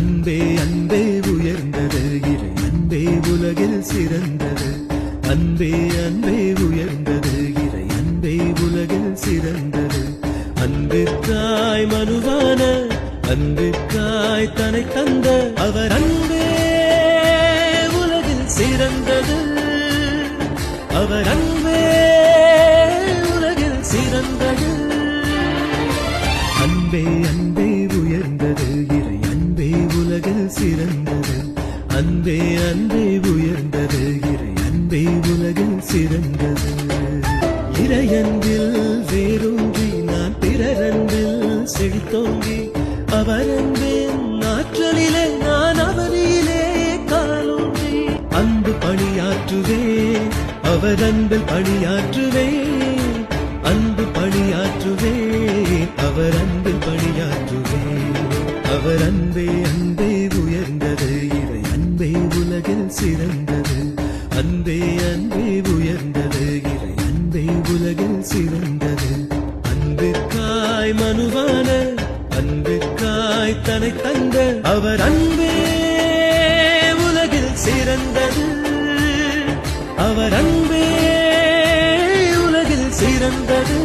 அன்பே அன்பே உயர்ந்தது இறை அன்பே உலகில் சிறந்தது அன்பே அன்பே உயர்ந்தது இறை அன்பே உலகில் சிறந்தது அன்பிற்காய் மனுவான அன்பிற்காய் தன்னை தந்த அவர் அன்பே உலகில் சிறந்தது அவர் அன்பே உலகில் சிறந்தது அன்பே அன்பே உயர்ந்தது இறை அன்பே உலகில் சிறந்தது அன்பே அன்பே உயர்ந்தது இறை அன்பே உலகில் சிறந்தது இறையன்பில் வேரூன்றி நான் பிறரன்பில் செழித்தோங்கி அவர் அன்பின் ஆற்றலிலே நான் அவரிலே காலூன்றி அன்பு பணியாற்றுவே அவர் அன்பில் பணியாற்றுவே அன்பு பணியாற்றுவே அவர் அன்பில் பணியாற்றுவே அவர் அன்பே அன்பே உயர்ந்தது இறை அன்பே உலகில் சிறந்தது அன்பே அன்பே உயர்ந்தது இறை அன்பே உலகில் சிறந்தது அன்பிற்காய் மனுவான அன்பிற்காய் தன்னை தந்த அவர் அன்பே உலகில் சிறந்தது அவர் அன்பே உலகில் சிறந்தது